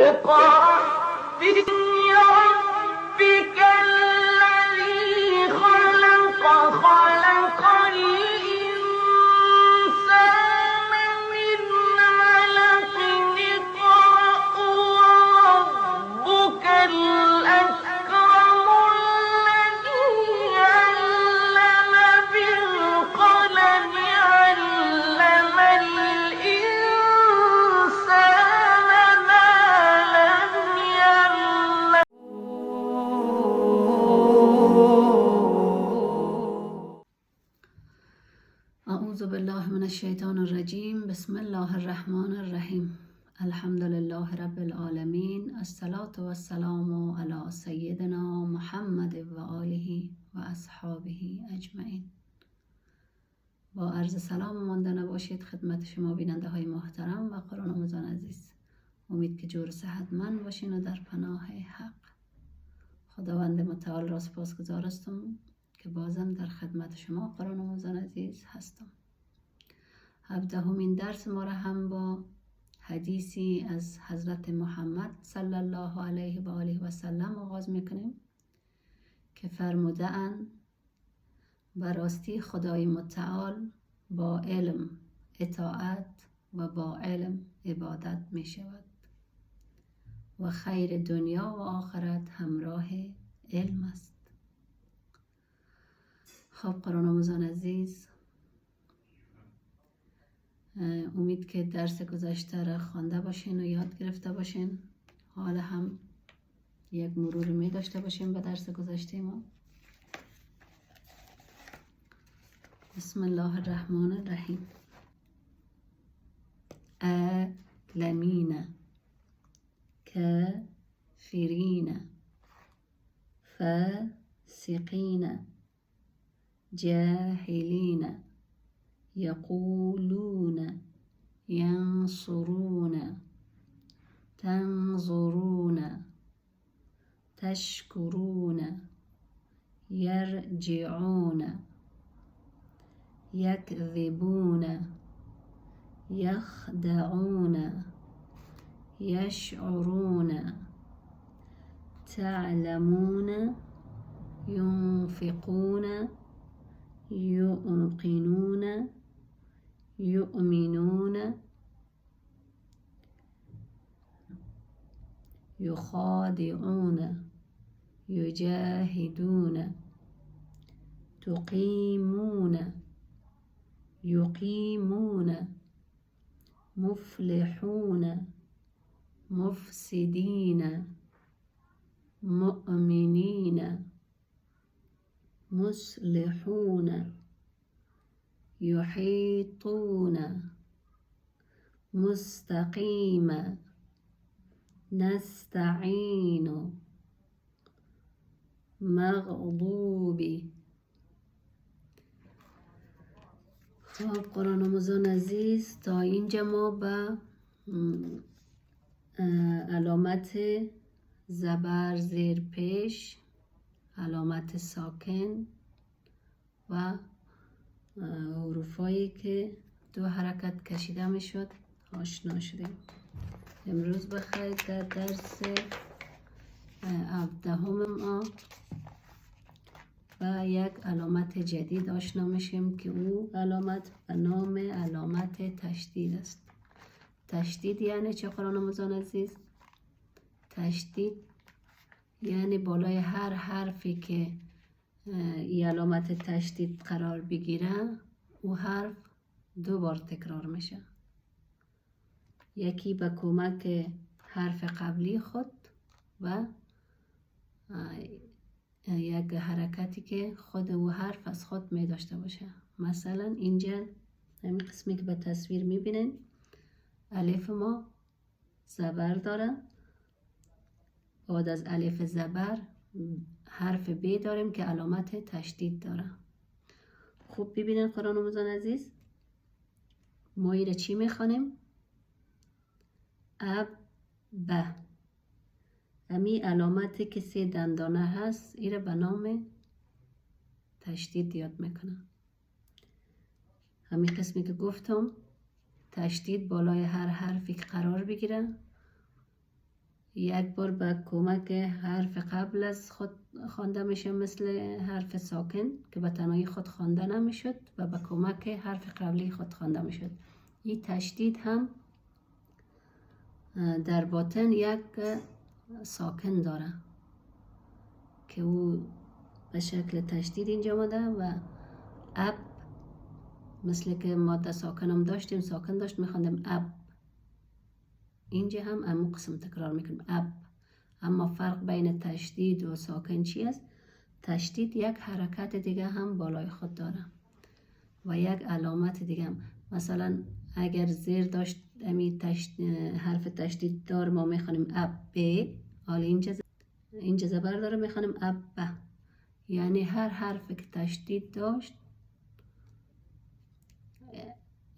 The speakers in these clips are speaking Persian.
اقرأ باسم ربك الذي خلق خلق الإنسان من علق اقرأ وربك الأكرم الذي علم بالقلم علم الإنسان ما لم يعلم. اعوذ بالله من الشیطان الرجیم. بسم الله الرحمن الرحیم. الحمد لله رب العالمین. الصلاة و السلام علی سیدنا محمد و آله و اصحابه اجمعین. با عرض سلام ماندنه باشید خدمت شما بیننده های محترم و قرآن آموزان عزیز. امید که جور صحتمند باشین و در پناه حق. خداوند متعال را سپاسگزار هستم که بازم در خدمت شما قرآن آموزان عزیز هستم. 17مین درس ما را هم با حدیثی از حضرت محمد صلی الله علیه و آله و سلم آغاز میکنیم که فرموده اند براستی خدای متعال با علم اطاعت و با علم عبادت می شود و خیر دنیا و آخرت همراه علم است. خب قرآن آموزان عزیز، امید که درس گذشته را خوانده باشین و یاد گرفته باشین. حالا هم یک مرور می داشته باشیم به درس گذشته ما. بسم الله الرحمن الرحیم. لمین کافرین فاسقین جاهلین یقولون ینصرون تنظرون تشکرون یرجعون یکذبون یخدعون یشعرون تعلمون ينفقون يوقنون يؤمنون يخادعون يجاهدون تقيمون يقيمون مفلحون مفسدين مؤمنين مصلحون يحيطون مستقيم نستعين مغضوب. خب قرآن آموزان عزیز، تا اینجا ما به علامت زبر زیر پیش، علامت ساکن و حروفایی که دو حرکت کشیده می شد آشنا شدیم. امروز بخیر در درس 17 ما و یک علامت جدید آشنا میشیم که او علامت به نام علامت تشدید است. تشدید یعنی چه قرآن آموزان عزیز؟ تشدید یعنی بالای هر حرفی که این علامت تشدید قرار بگیره او حرف دو بار تکرار میشه. یکی به کمک حرف قبلی خود و یک حرکتی که خود او حرف از خود می داشته باشه. مثلا اینجا همین قسمی که به تصویر می بینین الف ما زبر داره. بعد از الف زبر حرف ب داریم که علامت تشدید داره. خوب ببینین قرآن آموزان عزیز، ما ایره چی میخوانیم؟ اب به. امی علامتی که 3 دندانه هست ایره به نام تشدید یاد میکنه. همین قسمی که گفتم تشدید بالای هر حرفی که قرار بگیره یک بار به کمک حرف قبل از خود خوانده میشه، مثل حرف ساکن که به تنهایی خود خوانده نمیشد و به کمک حرف قبلی خود خوانده میشد. این تشدید هم در باطن یک ساکن داره که او به شکل تشدید اینجا آمده و اب، مثل که ماده ساکن هم داشتیم، ساکن داشت میخواندیم اب، اینجا هم امو قسم تکرار میکنیم اب. اما فرق بین تشدید و ساکن چی است؟ تشدید یک حرکت دیگه هم بالای خود داره و یک علامت دیگه هم. مثلا اگر زیر داشت حرف تشدید دار ما میخوانیم اب ب، حالا اینجا زبر داره میخوانیم اب ب، یعنی هر حرف که تشدید داشت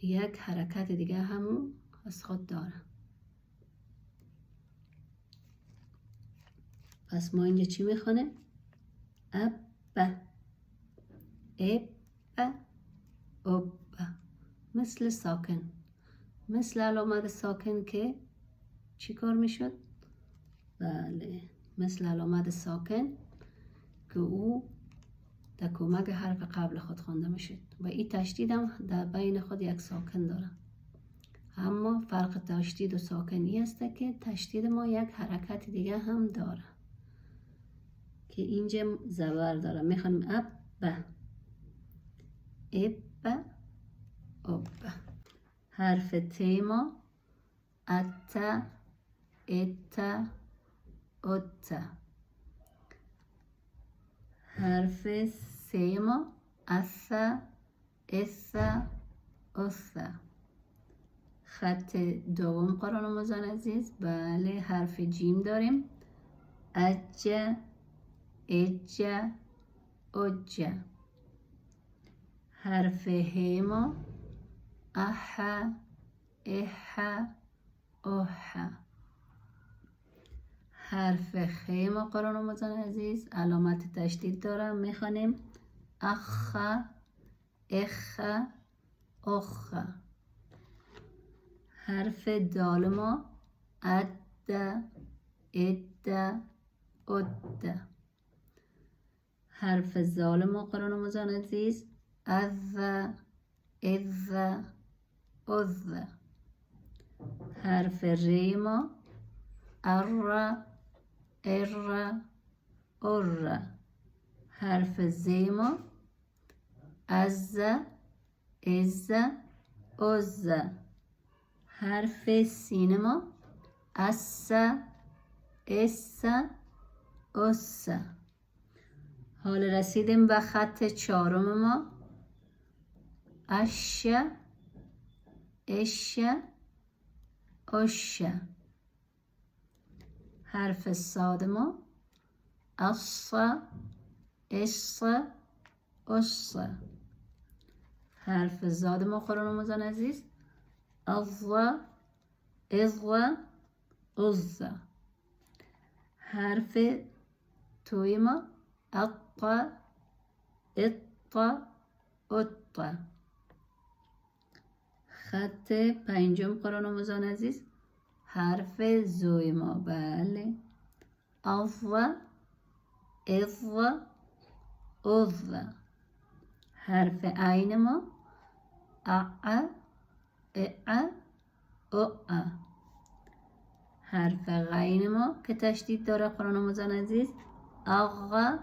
یک حرکت دیگه همون از خود داره. پس ما اینجا چی میخوانیم؟ اب اب اب، مثل ساکن، مثل علامت ساکن که چی کار میشد؟ بله، مثل علامت ساکن که او در کمک حرف قبل خود خوانده میشد و این تشدید هم در بین خود یک ساکن داره. اما فرق تشدید و ساکنی است که تشدید ما یک حرکت دیگه هم داره که اینجا زبر داره، میخوانیم اب اب اب. حرف ت ما ات ات ات. حرف س ما اس اس اس. خط دوم قرآن مزان عزیز، بله، حرف جیم داریم اج اج اج. حرف ه ما اح اح اح. حرف خ ما قرآن مزان عزیز علامت تشدید دارم، میخوانیم اخ اخ اخ. حرف دال ما اد اد اد. حرف زال ما قرآن مزان عزیز اذ اذ اذ. حرف ری ما ار ار ار. حرف زی ما از از از. حرف سین ما اس اس اس. حال رسیدیم به خط چهارم ما اش اش اش. حرف صاد ما اص اس اس. حرف زاد ما قرآن مزان عزیز از از از. حرف توی ما اط اط اط. خط پنجم قرآن مزان عزیز حرف زوی ما، بله، از از از. حرف عین ما ا ا ا. حرف غین ما که تشدید داره قرآن مزان عزیز اغ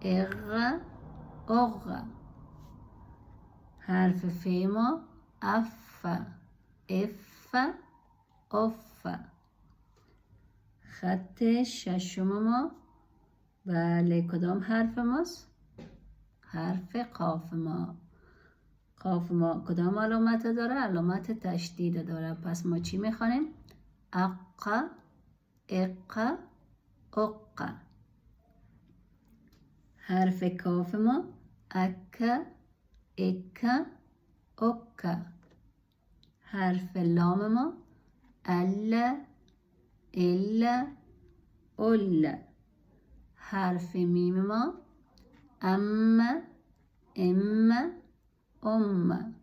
اغ اغ. حرف ف ما اف اف اف. خط ششم ما، بله، کدام حرف ماست؟ حرف قاف ما. قاف ما کدام علامت داره؟ علامت تشدید داره. پس ما چی میخوانیم؟ اق اق اق. حرف کاف ما اک اک اک. حرف لام ما ال ال ال. حرف میم ما ام ام ام.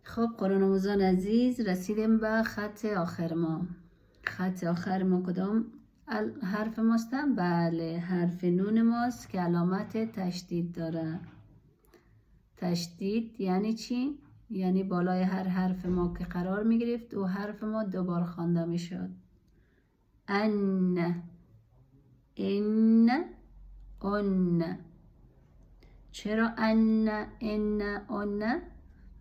خب قرآن آموزان عزیز، رسیدیم به خط آخر ما. خط آخر ما کدام حرف ماست؟ بله، حرف نون ماست که علامت تشدید داره. تشدید یعنی چی؟ یعنی بالای هر حرف ما که قرار می گرفت و حرف ما دوبار خوانده می شد. ان، ان، اون. چرا ان، اون؟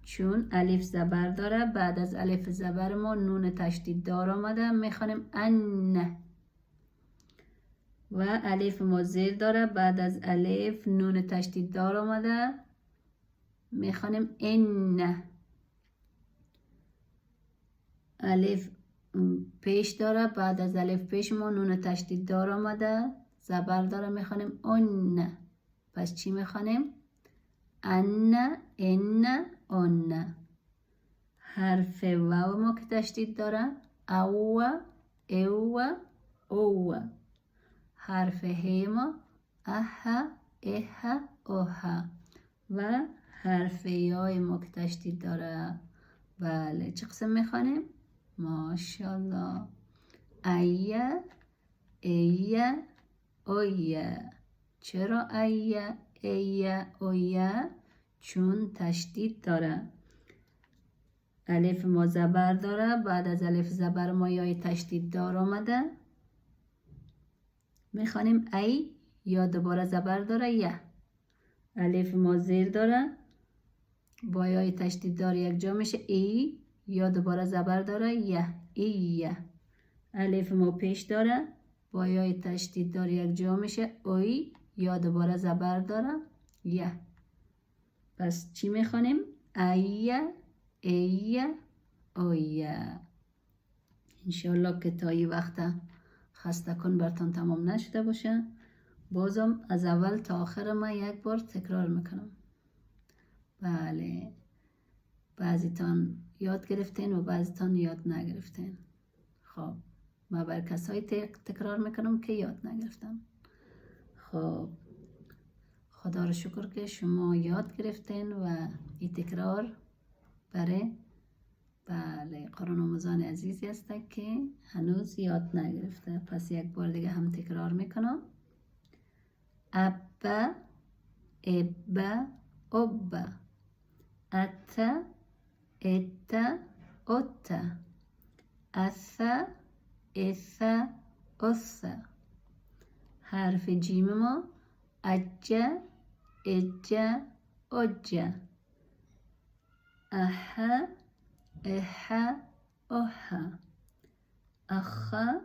چون الف زبر داره. بعد از الف زبر ما نون تشدید دار آمده، میخوانیم ان. و الف ما زیر داره. بعد از الف نون تشدید دار آمده، میخوانیم ان. الف پیش داره. بعد از الف پیش ما نون تشدید دار آمده، زبر داره، میخوانیم اون. پس چی میخوانیم؟ ان، ان، اون. حرف واو ما که تشدید داره، او، او، او. حرف ه ما اه، اه، اوه. و حرف یای ما که تشدید داره. بله، چه قسم میخوانیم؟ ماشاءالله. ایه، ایه، اویه. چرا ایه، ایه، اویه؟ چون تشدید داره. الف ما زبر داره. بعد از الف زبر ما یای تشدید دار آمده، میخوانیم ای. یا دوباره زبر داره یه. الف ما زیر داره، با یای تشدید دار یک جا میشه ای. یا دوباره زبر داره یه، ایه. الف ما پیش داره، با یای تشدید دار یک جا میشه اوی. یا دوباره زبر داره یه. پس چی میخوانیم؟ ایه، ایه، اویه. انشالله که تا این وقت خسته کن براتون تمام نشده باشه. بازم از اول تا آخر ما یک بار تکرار میکنم. بله، بعضیتان یاد گرفتین و بعضیتان یاد نگرفتین. خب، ما بر کسایی تکرار میکنم که یاد نگرفتم. خب، خدا رو شکر که شما یاد گرفتین و این تکرار برای بله قرآن آموزان عزیزی هست که هنوز یاد نگرفته. پس یک بار دیگه هم تکرار میکنم. ابا، ابا، ابا. اتا، اتا، اتا. اثا، اثا، اثا. حرف جیم ما اجا، اجا، اجا. اها، اها، اها. اخا،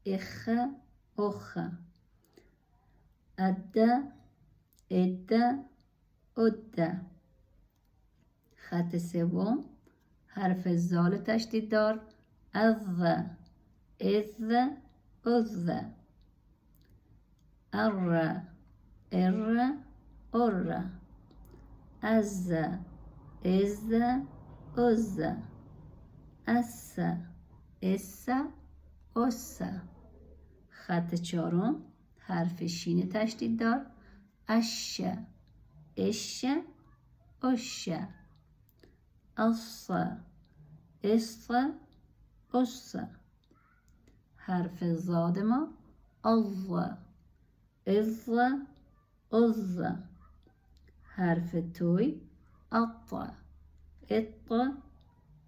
اخا، اخا. ادا، ادا، ادا. خط سوم حرف زال تشدید دار از، از، از. ار، ار، ار. از، از، از. اس، اس، اس. خط چهارم حرف شین تشدید دار اش، اش، اش. اص، اص، اص. حرف زاد ما از، از، از. حرف توی اط، اط،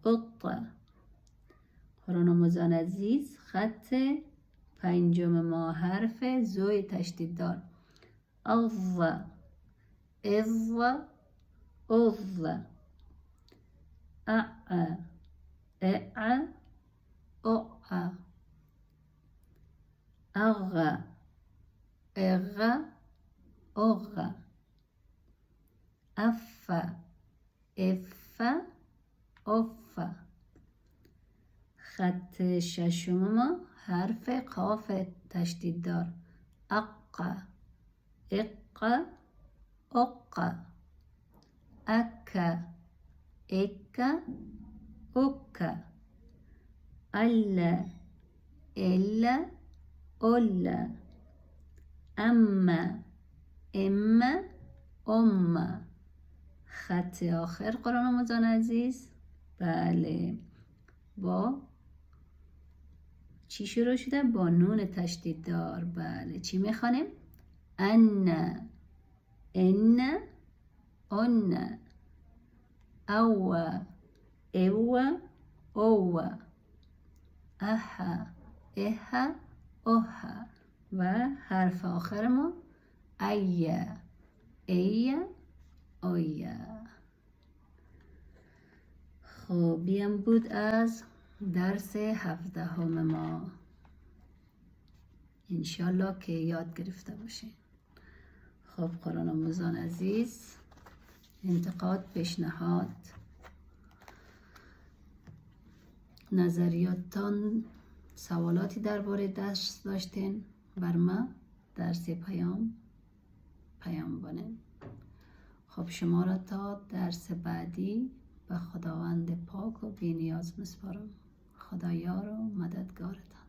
اط. قرآن آموزان عزیز، خط پنجم ما حرف زوی تشدید دار از، از، از. ا، ا، او. اغ، اغ، اغ. اف، اف، اف. خط ششم ما حرف قاف تشدید دار اق، اق، اق. اک، اک، اک. ال، ال، ال. ام، ام، ام. خط آخر قرآن آموزان عزیز، بله، با چی شروع شده؟ با نون تشدید دار. بله، چی میخوانیم؟ ان، ان، ان، او، او، او، اه، اه، اوه. و حرف آخر ما ای، ای، اویه. خب بیام بود از درس 17 ما. انشالله که یاد گرفته باشین. خب قرآن آموزان عزیز، انتقاد، پیشنهاد، نظریاتتان، سوالاتی درباره درس داشتین بر ما درس پیام بانین. خب شما را تا درس بعدی به خداوند پاک و بی نیاز مسپارم. خدا یار و مددگارتان.